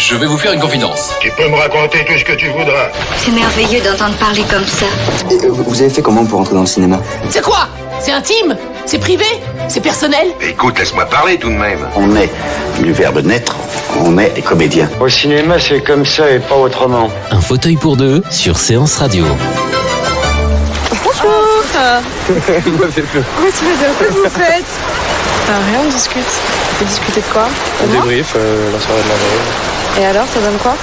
Je vais vous faire une confidence. Tu peux me raconter tout ce que tu voudras. C'est merveilleux d'entendre parler comme ça. Vous avez fait comment pour entrer dans le cinéma? C'est quoi? C'est intime? C'est privé? C'est personnel? Écoute, laisse-moi parler tout de même. On est du verbe naître, on est des comédiens. Au cinéma, c'est comme ça et pas autrement. Un fauteuil pour deux sur Séance Radio. Bonjour. Qu'est-ce que vous faites? Rien, on discute. On peut discuter de quoi? On débrief la soirée de la veille. Et alors, ça donne quoi?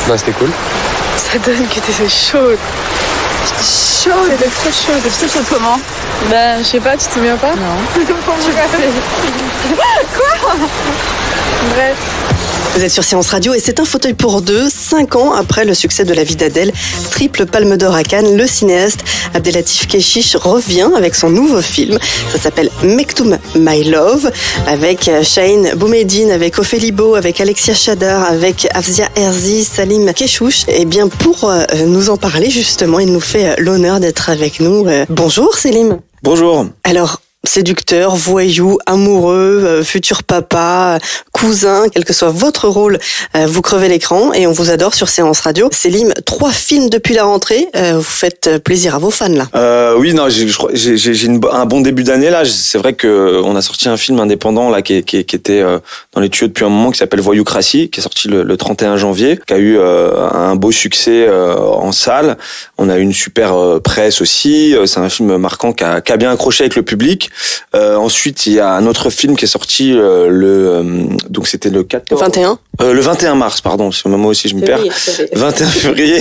Bah, c'était cool. Ça donne que t'étais chaude. J'étais chaude. C'était trop chaud. C'était chaud comment? Bah, je sais pas, tu te souviens pas? Non. Quoi? Bref. Vous êtes sur Séance Radio et c'est un fauteuil pour deux. 5 ans après le succès de La vie d'Adèle, triple palme d'or à Cannes, le cinéaste Abdelatif Kechiche revient avec son nouveau film. Ça s'appelle Mektoum My Love, avec Chahine Boumediene, avec Ophélie Beau, avec Alexia Chadar, avec Afzia Herzi, Salim Keshouch. Et bien pour nous en parler justement, il nous fait l'honneur d'être avec nous. Bonjour Selim. Bonjour. Alors, séducteur, voyou, amoureux, futur papa, cousin, quel que soit votre rôle, vous crevez l'écran et on vous adore sur Séance Radio. Selim, 3 films depuis la rentrée, vous faites plaisir à vos fans là. Oui, non, j'ai un bon début d'année là. C'est vrai que on a sorti un film indépendant là qui était dans les tuyaux depuis un moment, qui s'appelle Voyoucratie, qui est sorti le 31 janvier, qui a eu un beau succès en salle. On a eu une super presse aussi. C'est un film marquant qui a bien accroché avec le public. Ensuite, il y a un autre film qui est sorti donc c'était le 14... 21 le 21 mars, pardon, moi aussi je me perds. 21 février.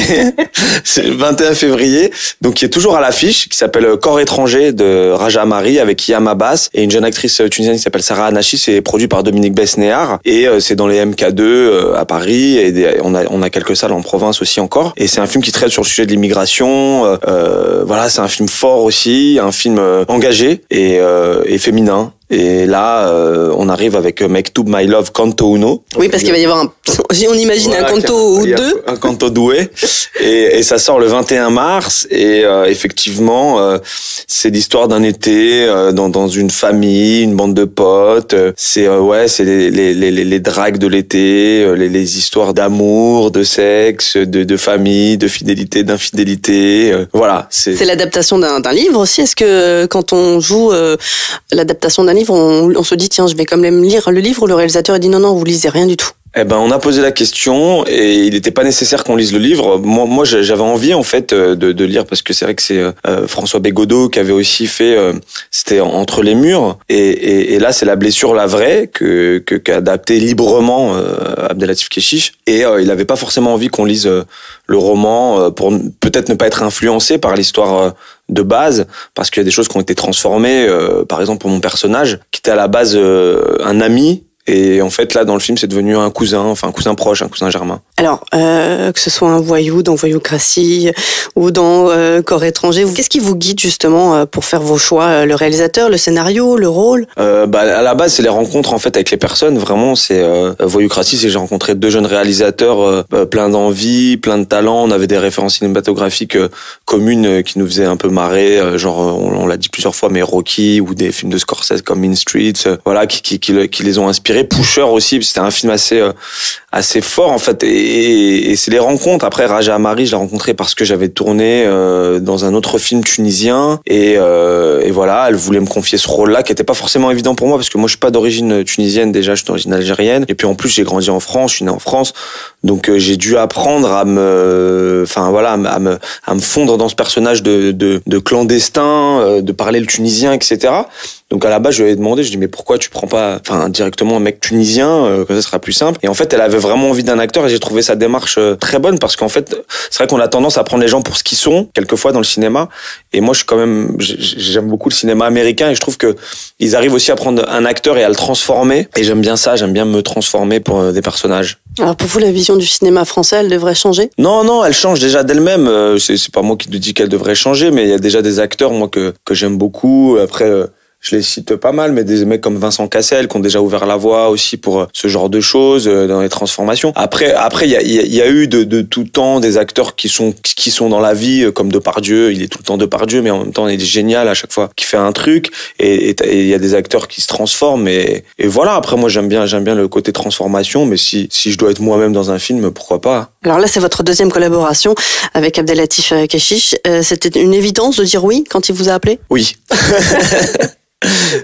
C'est le 21 février. Donc qui est toujours à l'affiche, qui s'appelle Corps étranger de Raja Amari avec Yam Abbas et une jeune actrice tunisienne qui s'appelle Sarah Anachi. C'est produit par Dominique Besnéard et c'est dans les MK2 à Paris et on a quelques salles en province aussi encore. Et c'est un film qui traite sur le sujet de l'immigration. Voilà, c'est un film fort aussi, un film engagé et féminin. Et là, on arrive avec Mektoum My Love Canto Uno. Oui, parce qu'il va y avoir on imagine voilà, un canto ou deux. Un canto doué. Et ça sort le 21 mars. Et effectivement, c'est l'histoire d'un été dans une famille, une bande de potes. C'est c'est les dragues de l'été, les histoires d'amour, de sexe, de famille, de fidélité, d'infidélité. Voilà. C'est l'adaptation d'un livre aussi. Est-ce que quand on joue l'adaptation d'un livre, on se dit tiens, je vais quand même lire le livre, ou le réalisateur a dit non, vous lisez rien du tout? Eh ben, on a posé la question et il n'était pas nécessaire qu'on lise le livre. Moi, j'avais envie en fait de lire, parce que c'est vrai que c'est François Bégodeau qui avait aussi fait c'était Entre les murs et là c'est La blessure la vraie qu'a adapté librement Abdelatif Kechiche et il avait pas forcément envie qu'on lise le roman pour peut-être ne pas être influencé par l'histoire de base, parce qu'il y a des choses qui ont été transformées, par exemple pour mon personnage qui était à la base un ami. Et en fait, là, dans le film, c'est devenu un cousin proche, un cousin germain. Alors, que ce soit un voyou dans Voyoucratie ou dans Corps étranger, qu'est-ce qui vous guide justement pour faire vos choix? Le réalisateur, le scénario, le rôle? À la base, c'est les rencontres en fait avec les personnes. Vraiment, c'est Voyoucratie, c'est j'ai rencontré 2 jeunes réalisateurs plein d'envie, plein de talent. On avait des références cinématographiques communes qui nous faisaient un peu marrer, genre on l'a dit plusieurs fois, mais Rocky ou des films de Scorsese comme Mean Streets, voilà, qui les ont inspirés. Pusher aussi, c'était un film assez fort en fait, et c'est les rencontres. Après, Raja Amari, je l'ai rencontré parce que j'avais tourné dans un autre film tunisien et voilà, elle voulait me confier ce rôle-là qui était pas forcément évident pour moi, parce que moi je suis pas d'origine tunisienne, déjà je suis d'origine algérienne, et puis en plus j'ai grandi en France, je suis né en France, donc j'ai dû apprendre à me fondre dans ce personnage de clandestin, de parler le tunisien, etc. Donc à la base, je lui ai demandé, je dis mais pourquoi tu prends pas directement un mec tunisien, que ça sera plus simple. Et en fait, elle avait vraiment envie d'un acteur et j'ai trouvé sa démarche très bonne, parce qu'en fait, c'est vrai qu'on a tendance à prendre les gens pour ce qu'ils sont quelquefois dans le cinéma. Et moi, j'aime beaucoup le cinéma américain et je trouve que ils arrivent aussi à prendre un acteur et à le transformer. Et j'aime bien ça, j'aime bien me transformer pour des personnages. Alors pour vous, la vision du cinéma français, elle devrait changer? Non, elle change déjà d'elle-même. C'est pas moi qui te dis qu'elle devrait changer, mais il y a déjà des acteurs moi que j'aime beaucoup. Après. je les cite pas mal, mais des mecs comme Vincent Cassel qui ont déjà ouvert la voie aussi pour ce genre de choses dans les transformations. Après, il y a eu de tout temps des acteurs qui sont dans la vie comme Depardieu. Il est tout le temps Depardieu, mais en même temps, il est génial à chaque fois qu'il fait un truc. Et il y a des acteurs qui se transforment. Et voilà. Après, moi, j'aime bien le côté transformation, mais si je dois être moi-même dans un film, pourquoi pas. Alors là, c'est votre deuxième collaboration avec Abdelatif Kechiche. C'était une évidence de dire oui quand il vous a appelé? Oui.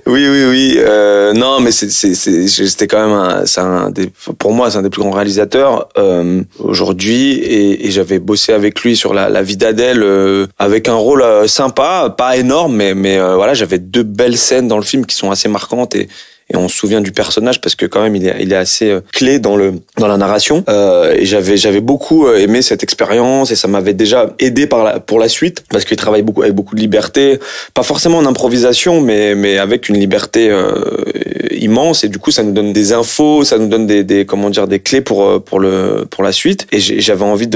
Oui. Non, mais c'était quand même pour moi, c'est un des plus grands réalisateurs aujourd'hui, et j'avais bossé avec lui sur la vie d'Adèle avec un rôle sympa, pas énorme, mais voilà, j'avais 2 belles scènes dans le film qui sont assez marquantes, et on se souvient du personnage parce que quand même il est assez clé dans la narration, et j'avais beaucoup aimé cette expérience, et ça m'avait déjà aidé pour la suite parce qu'il travaille avec beaucoup de liberté, pas forcément en improvisation, mais avec une liberté immense, et du coup ça nous donne des infos, ça nous donne des clés pour la suite, et j'avais envie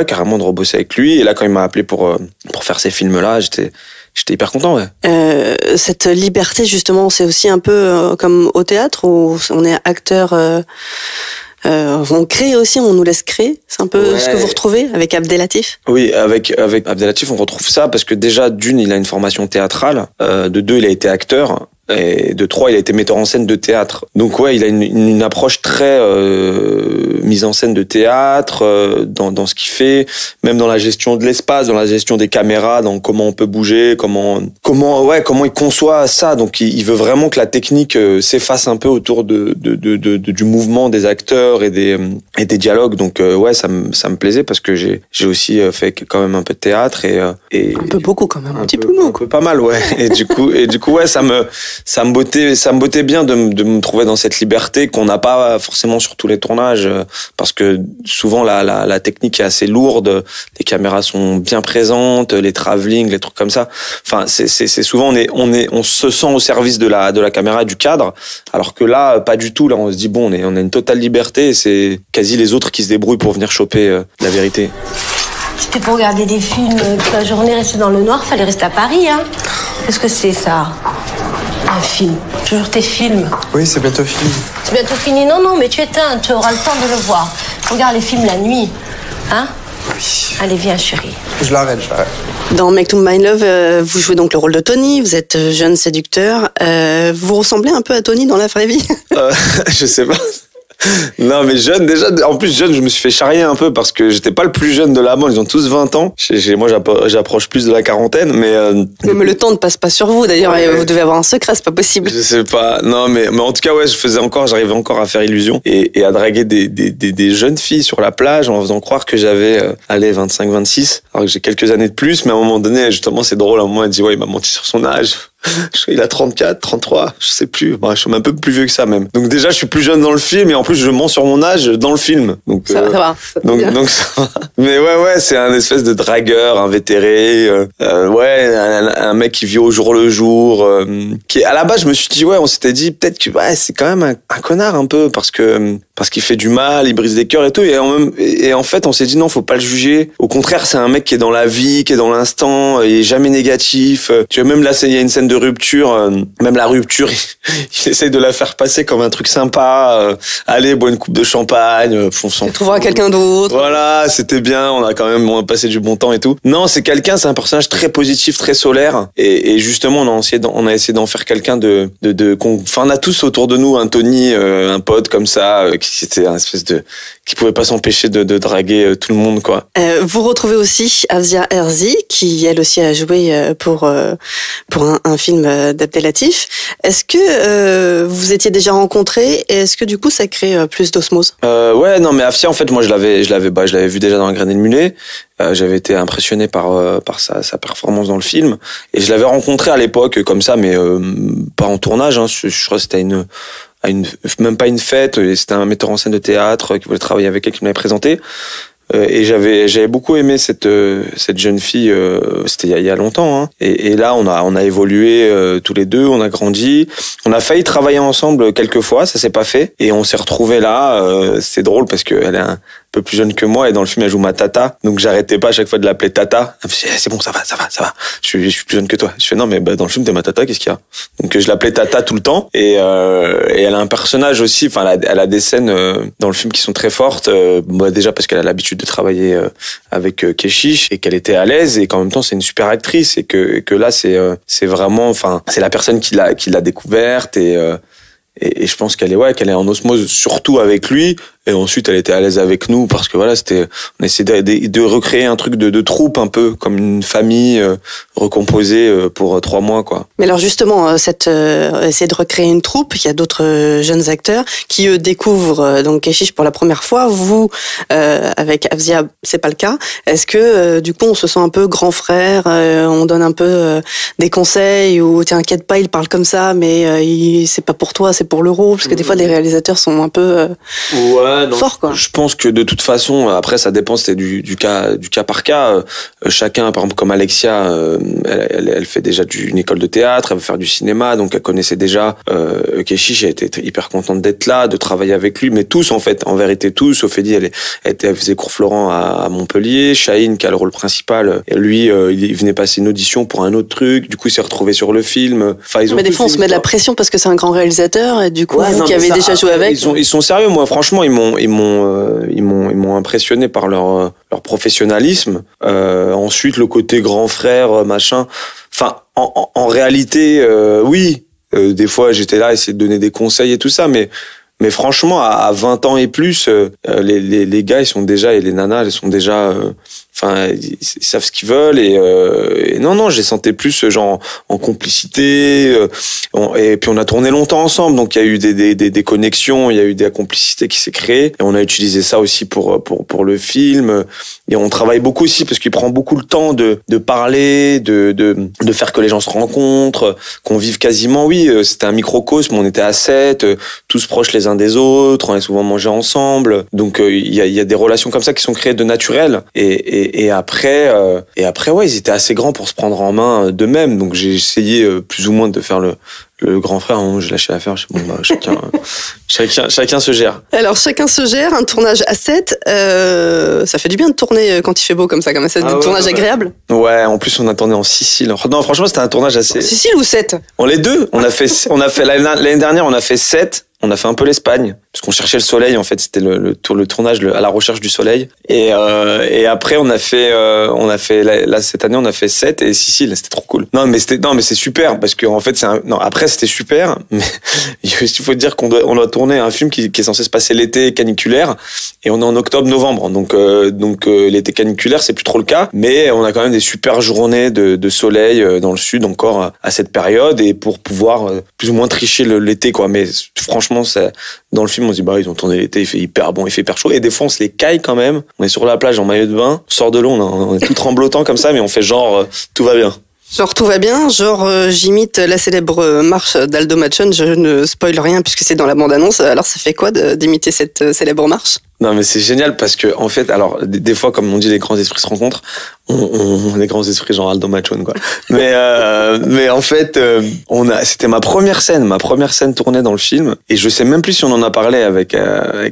carrément de rebosser avec lui, et là quand il m'a appelé pour faire ces films là, j'étais hyper content, ouais. Cette liberté, justement, c'est aussi un peu comme au théâtre où on est acteur, on crée aussi, on nous laisse créer. C'est un peu ce que vous retrouvez avec Abdelatif. Oui, avec Abdelatif, on retrouve ça parce que déjà, d'une, il a une formation théâtrale, de 2, il a été acteur, et de 3, il a été metteur en scène de théâtre. Donc ouais, il a une approche très mise en scène de théâtre dans ce qu'il fait, même dans la gestion de l'espace, dans la gestion des caméras, dans comment on peut bouger, comment il conçoit ça. Donc il veut vraiment que la technique s'efface un peu autour du mouvement des acteurs et des dialogues. Donc ça me plaisait parce que j'ai aussi fait quand même un peu de théâtre et un peu beaucoup quand même, un petit peu pas mal, ouais. Et du coup ouais, ça me bottait bien de me trouver dans cette liberté qu'on n'a pas forcément sur tous les tournages, parce que souvent la technique est assez lourde, les caméras sont bien présentes, les travelling, les trucs comme ça. Enfin, c'est souvent on se sent au service de la caméra, du cadre, alors que là pas du tout. Là, on se dit bon, on a une totale liberté, et c'est quasi les autres qui se débrouillent pour venir choper la vérité. C'était pour regarder des films toute la journée, rester dans le noir, fallait rester à Paris, hein. Qu'est-ce que c'est ça? Un film. Toujours tes films. Oui, c'est bientôt fini. C'est bientôt fini? Non, mais tu éteins, tu auras le temps de le voir. Regarde les films la nuit, hein? Oui. Allez, viens, chérie. Je l'arrête. Dans Make to My Love, vous jouez donc le rôle de Tony, vous êtes jeune séducteur. Vous ressemblez un peu à Tony dans la vraie vie? Je sais pas. Non, mais jeune, déjà, en plus jeune, je me suis fait charrier un peu parce que j'étais pas le plus jeune de la bande, ils ont tous 20 ans. Moi, j'approche plus de la quarantaine, mais le temps ne passe pas sur vous, d'ailleurs, et vous devez avoir un secret, c'est pas possible. Je sais pas, non, mais en tout cas, ouais, j'arrivais encore à faire illusion et à draguer des jeunes filles sur la plage en faisant croire que j'avais, 25, 26, alors que j'ai quelques années de plus, mais à un moment donné, justement, c'est drôle, à un moment, elle dit, ouais, il m'a menti sur son âge. Il a 34, 33, je sais plus. Bon, je suis un peu plus vieux que ça même. Donc déjà, je suis plus jeune dans le film, et en plus, je mens sur mon âge dans le film. Donc ça va. Donc ça va. Mais ouais, c'est un espèce de dragueur invétéré. Un mec qui vit au jour le jour. Qui à la base, je me suis dit on s'était dit peut-être que c'est quand même un connard un peu parce qu'il fait du mal, il brise des cœurs et tout. Et en fait, on s'est dit non, faut pas le juger. Au contraire, c'est un mec qui est dans la vie, qui est dans l'instant, il est jamais négatif. Tu vois, même là, il y a une scène de rupture, même la rupture, il essaye de la faire passer comme un truc sympa. Allez, bois une coupe de champagne, fonçons. Tu trouveras quelqu'un d'autre. Voilà, c'était bien, on a passé du bon temps et tout. Non, c'est un personnage très positif, très solaire, et justement, on a essayé d'en faire quelqu'un on a tous autour de nous un Tony, un pote comme ça, qui était un espèce qui pouvait pas s'empêcher de draguer tout le monde, quoi. Vous retrouvez aussi Asia Herzi, qui elle aussi a joué pour un film d'Abdelatif. Est-ce que vous étiez déjà rencontrés, et est-ce que du coup ça crée plus d'osmose? Ouais, non, mais Afsia, en fait, moi je l'avais vu déjà dans Un grain et le mulet. J'avais été impressionné par sa performance dans le film, et je l'avais rencontré à l'époque comme ça, mais pas en tournage, hein. Je crois que c'était même pas une fête, c'était un metteur en scène de théâtre qui voulait travailler avec elle, qui me l'avait présenté. Et j'avais beaucoup aimé cette jeune fille, c'était il y a longtemps, hein. Et là on a évolué tous les deux, on a grandi, on a failli travailler ensemble quelques fois, ça s'est pas fait, et on s'est retrouvés là. C'est drôle parce que elle est un peu plus jeune que moi, et dans le film elle joue ma tata, donc j'arrêtais pas à chaque fois de l'appeler tata. Elle me dit c'est bon, ça va, je suis plus jeune que toi. Je fais non mais dans le film t'es ma tata, qu'est-ce qu'il y a? Donc je l'appelais tata tout le temps, et elle a un personnage aussi, enfin elle a des scènes dans le film qui sont très fortes, déjà parce qu'elle a l'habitude de travailler avec Keshish et qu'elle était à l'aise, et qu'en même temps c'est une super actrice, et que là c'est vraiment, enfin c'est la personne qui l'a découverte, et je pense qu'elle est en osmose surtout avec lui, et ensuite elle était à l'aise avec nous, parce que voilà, on essayait de recréer un truc de troupe, un peu comme une famille recomposée pour 3 mois, quoi. Mais alors justement, essayer de recréer une troupe, il y a d'autres jeunes acteurs qui eux découvrent donc Keshish pour la première fois. Vous, avec Afzia, c'est pas le cas. Est-ce que du coup on se sent un peu grand frère, on donne un peu des conseils, ou t'inquiète pas, il parle comme ça, mais c'est pas pour toi, c'est pour le rôle, parce que des fois les réalisateurs sont un peu fort, quoi. Je pense que de toute façon, après ça dépend, c'est du cas par cas. Chacun, par exemple comme Alexia, elle fait déjà une école de théâtre, elle veut faire du cinéma, donc elle connaissait déjà Keshish, elle était hyper contente d'être là, de travailler avec lui, mais tous en fait, en vérité tous. Ophélie, elle faisait cours Florent à Montpellier. Chahine, qui a le rôle principal, lui, il venait passer une audition pour un autre truc, du coup il s'est retrouvé sur le film. Enfin, mais des fois on se met de la pression parce que c'est un grand réalisateur, et du coup vous qui avez déjà joué avec. Ils sont sérieux, moi franchement ils m'ont impressionné par leur professionnalisme. Ensuite le côté grand frère, machin. Enfin, en réalité, oui. Des fois j'étais là à essayer de donner des conseils et tout ça, mais franchement à 20 ans et plus, les gars ils sont déjà, et les nanas elles sont déjà, enfin ils savent ce qu'ils veulent, et non je les sentais plus genre en complicité, et puis on a tourné longtemps ensemble, donc il y a eu des connexions, il y a eu des complicités qui s'est créée, et on a utilisé ça aussi pour le film, et on travaille beaucoup aussi parce qu'il prend beaucoup le temps de parler, de faire que les gens se rencontrent, qu'on vive quasiment, oui, c'était un microcosme, on était à 7, tous proches les uns des autres, on a souvent mangé ensemble, donc il y a des relations comme ça qui sont créées de naturel, et après ouais, ils étaient assez grands pour se prendre en main d'eux-mêmes, donc j'ai essayé plus ou moins de faire le grand frère. J'ai lâché l'affaire, bon bah chacun se gère. Alors chacun se gère, un tournage à 7, ça fait du bien de tourner quand il fait beau comme ça, un tournage agréable. Ouais, en plus on a tourné en Sicile. Non, franchement c'était un tournage assez... Sicile ou 7? Les deux, on a fait l'année dernière on a fait 7. On a fait un peu l'Espagne, parce qu'on cherchait le soleil, en fait, c'était le tournage à la recherche du soleil. Et après, on a fait là, cette année, on a fait 7 et Sicile, c'était trop cool. Non, mais c'est super, parce que, en fait, après, c'était super, mais il faut dire qu'on doit tourner un film qui est censé se passer l'été caniculaire, et on est en octobre-novembre. Donc, l'été caniculaire, c'est plus trop le cas, mais on a quand même des super journées de soleil dans le sud encore à cette période, et pour pouvoir plus ou moins tricher l'été, quoi. Mais franchement, dans le film, on se dit, ils ont tourné l'été, il fait hyper bon, il fait hyper chaud. Et des fois, on se les caille quand même. On est sur la plage en maillot de bain, on sort de l'eau, on est tout tremblotant comme ça, mais on fait genre, tout va bien. Genre tout va bien, j'imite la célèbre marche d'Aldo Machon, je ne spoil rien puisque c'est dans la bande-annonce. Alors ça fait quoi d'imiter cette célèbre marche? Non, mais c'est génial parce que, en fait, alors, des fois, comme on dit, les grands esprits se rencontrent. On est grands esprits, genre Aldo Machon, quoi. Mais en fait, c'était ma première scène tournée dans le film. Et je sais même plus si on en a parlé avec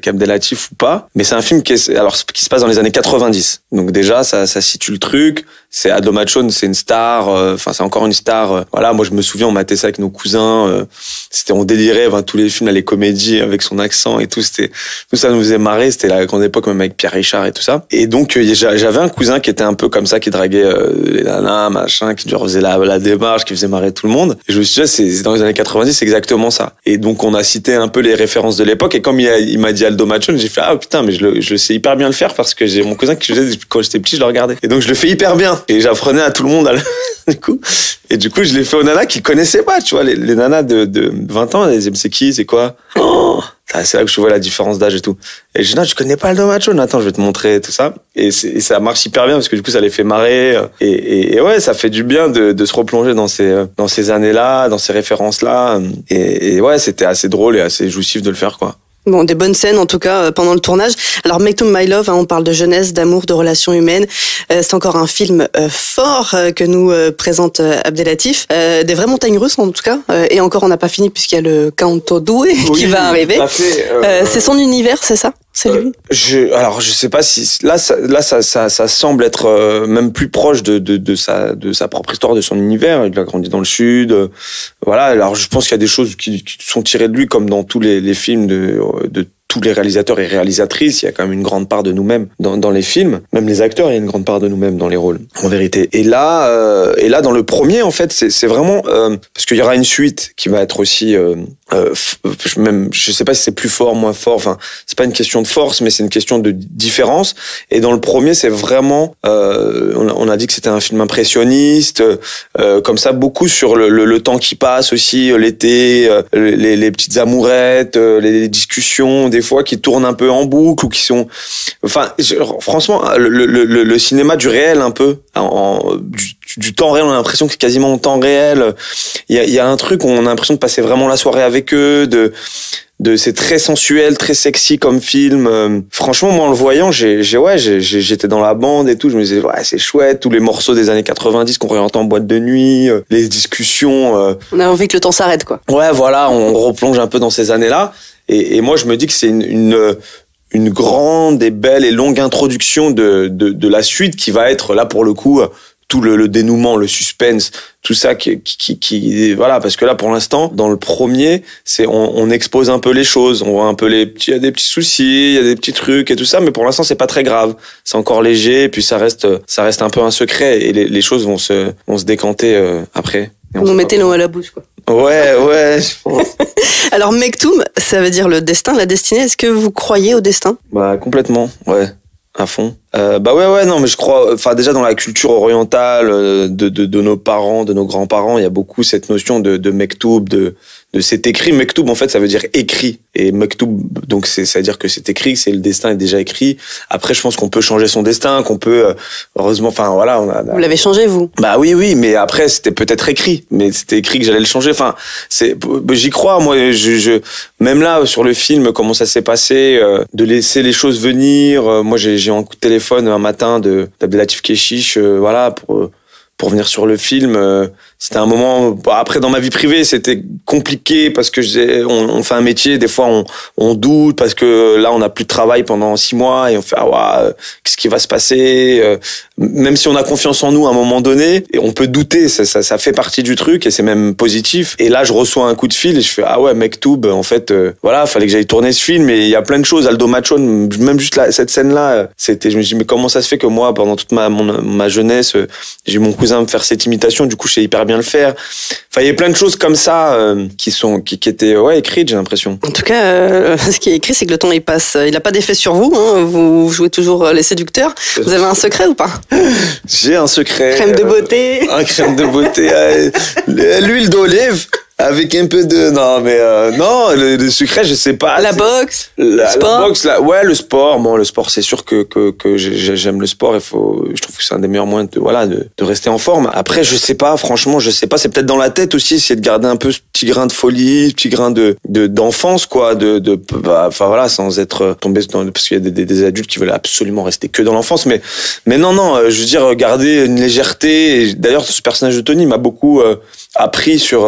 Abdelatif ou pas. Mais c'est un film qui se passe dans les années 90. Donc déjà, ça situe le truc. C'est Aldo Machon, c'est une star. C'est encore une star. Voilà, moi, je me souviens, on matait ça avec nos cousins. On délirait, tous les films, les comédies avec son accent et tout. Tout ça nous faisait marrer. C'était la grande époque, même avec Pierre Richard et tout ça. Et donc, j'avais un cousin qui était un peu comme ça, qui draguait les nanas, machin, qui faisait la démarche, qui faisait marrer tout le monde. Et je me suis dit, c'est dans les années 90, c'est exactement ça. Et donc, on a cité un peu les références de l'époque. Et comme il m'a dit Aldo Machon, j'ai fait, putain, mais je sais hyper bien le faire parce que j'ai mon cousin qui faisait, quand j'étais petit, je le regardais. Et donc, je le fais hyper bien. Et j'apprenais à tout le monde du coup, je l'ai fait aux nanas qui connaissaient pas, tu vois, les nanas de 20 ans, elles disaient, c'est qui, c'est quoi? C'est là que je vois la différence d'âge et tout. Et je dis, non, je connais pas Aldo Machon, attends, je vais te montrer tout ça. Et ça marche hyper bien parce que du coup, ça les fait marrer. Et ouais, ça fait du bien de se replonger dans ces années-là, dans ces références-là. Et ouais, c'était assez drôle et assez jouissif de le faire, quoi. Bon, des bonnes scènes en tout cas pendant le tournage. Alors Mektoub My Love, on parle de jeunesse, d'amour, de relations humaines. C'est encore un film fort que nous présente Abdelatif. Des vraies montagnes russes en tout cas. Et encore, on n'a pas fini puisqu'il y a le Canto Doué qui va arriver. C'est son univers, c'est ça? c'est lui? Alors je sais pas si là ça semble être même plus proche de sa propre histoire, de son univers. Il a grandi dans le sud, voilà. Alors je pense qu'il y a des choses qui sont tirées de lui, comme dans tous les films de tous les réalisateurs et réalisatrices. Il y a quand même une grande part de nous-mêmes dans les films. Même les acteurs, il y a une grande part de nous-mêmes dans les rôles, en vérité. Et là, dans le premier, en fait, c'est vraiment parce qu'il y aura une suite qui va être aussi même, je sais pas si c'est plus fort, moins fort. Enfin, c'est pas une question de force, mais c'est une question de différence. Et dans le premier, c'est vraiment, on a dit que c'était un film impressionniste, comme ça, beaucoup sur le temps qui passe aussi, l'été, les petites amourettes, les discussions des fois qui tournent un peu en boucle ou qui sont, enfin, franchement, le cinéma du réel un peu, du temps réel, on a l'impression que c'est quasiment en temps réel. Il y a un truc où on a l'impression de passer vraiment la soirée avec eux, c'est très sensuel, très sexy comme film. Franchement, moi en le voyant, j'étais dans la bande et tout, je me disais ouais, c'est chouette, tous les morceaux des années 90 qu'on réentend en boîte de nuit, les discussions. On a envie que le temps s'arrête, quoi. Ouais, voilà, on replonge un peu dans ces années-là. Et moi, je me dis que c'est une grande et belle et longue introduction de la suite qui va être là pour le coup tout le dénouement, le suspense, tout ça qui voilà, parce que là pour l'instant dans le premier, on expose un peu les choses, on voit un peu il y a des petits soucis, il y a des petits trucs et tout ça, mais pour l'instant c'est pas très grave, c'est encore léger, et puis ça reste un peu un secret et les choses vont se décanter après. Vous mettez l'eau à la bouche, quoi. Ouais, je pense. Alors Mektoub, ça veut dire le destin, la destinée. Est-ce que vous croyez au destin? Bah complètement, ouais, à fond. Ouais, non, mais je crois, enfin déjà dans la culture orientale de nos parents, de nos grands-parents, il y a beaucoup cette notion de Mektoub, de c'est écrit. Mektoub en fait ça veut dire écrit, et Mektoub donc ça veut dire que c'est écrit, c'est le destin est déjà écrit. Après je pense qu'on peut changer son destin, qu'on peut heureusement, enfin voilà, Vous l'avez changé, vous? Bah oui, mais après c'était peut-être écrit, mais c'était écrit que j'allais le changer. Enfin j'y crois, moi. Même là sur le film, comment ça s'est passé, de laisser les choses venir. Moi j'ai un coup de téléphone un matin d'Abdelatif Kechiche, voilà, pour venir sur le film. C'était un moment, après dans ma vie privée c'était compliqué parce que on fait un métier, des fois on doute parce que là on n'a plus de travail pendant 6 mois et on fait qu'est-ce qui va se passer, même si on a confiance en nous à un moment donné, et on peut douter, ça fait partie du truc et c'est même positif. Et là je reçois un coup de fil et je fais Mektoub, en fait voilà, fallait que j'aille tourner ce film, et il y a plein de choses. Aldo Machon, même juste cette scène là, je me suis dit mais comment ça se fait que moi pendant toute ma jeunesse j'ai eu mon cousin me faire cette imitation, du coup je sais hyper bien le faire. Enfin, il y a plein de choses comme ça qui étaient écrites, j'ai l'impression. En tout cas, ce qui est écrit, c'est que le temps il passe. Il n'a pas d'effet sur vous. Hein. Vous jouez toujours les séducteurs. Vous avez un secret ou pas? J'ai un secret. Crème de beauté. Un crème de beauté. L'huile d'olive. Avec un peu de... Non, mais non, le secret, je sais pas. La boxe, sport. La boxe, ouais, le sport. Bon, le sport, c'est sûr que j'aime le sport. Je trouve que c'est un des meilleurs moyens de rester en forme. Après, je sais pas, franchement, je sais pas. C'est peut-être dans la tête aussi, essayer de garder un peu ce petit grain de folie, ce petit grain d'enfance, quoi. Enfin voilà, sans être tombé parce qu'il y a des adultes qui veulent absolument rester que dans l'enfance. Mais non, je veux dire, garder une légèreté. Et d'ailleurs, ce personnage de Tony m'a beaucoup appris sur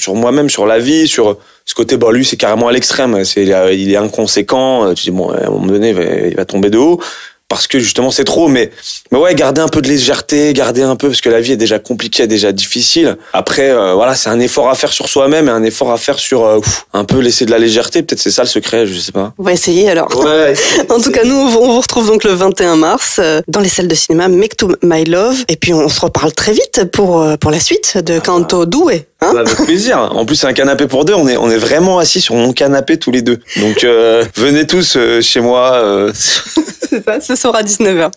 moi-même, sur la vie, sur ce côté. Lui c'est carrément à l'extrême, il est inconséquent, tu dis bon, à un moment donné il va tomber de haut parce que justement c'est trop, mais ouais, garder un peu de légèreté, garder un peu, parce que la vie est déjà compliquée, déjà difficile. Après voilà, c'est un effort à faire sur soi-même et un effort à faire sur un peu laisser de la légèreté, peut-être c'est ça le secret, je sais pas. On va essayer alors. Ouais. En tout cas, nous on vous retrouve donc le 21 mars dans les salles de cinéma Mektoub My Love, et puis on se reparle très vite pour la suite de Canto Doué. Hein, avec plaisir. En plus c'est un canapé pour deux, on est vraiment assis sur mon canapé tous les deux. Donc venez tous chez moi. C'est ça, ce soir à 19h.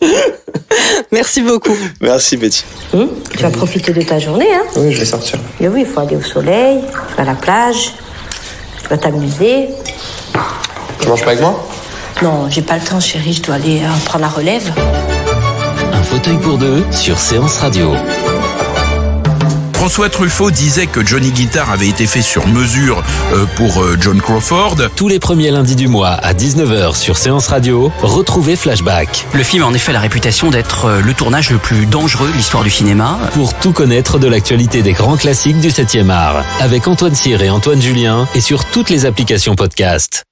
Merci beaucoup. Merci Betty. Tu vas profiter de ta journée, hein? Oui, je vais sortir. Et oui, il faut aller au soleil, tu vas à la plage, tu vas t'amuser. Tu manges pas avec moi? Non, j'ai pas le temps, chérie, je dois aller prendre la relève. Un fauteuil pour deux sur Séance Radio. François Truffaut disait que Johnny Guitar avait été fait sur mesure pour John Crawford. Tous les premiers lundis du mois à 19h sur Séance Radio, retrouvez Flashback. Le film a en effet la réputation d'être le tournage le plus dangereux de l'histoire du cinéma. Pour tout connaître de l'actualité des grands classiques du 7e art, avec Antoine Cyr et Antoine Julien, et sur toutes les applications podcast.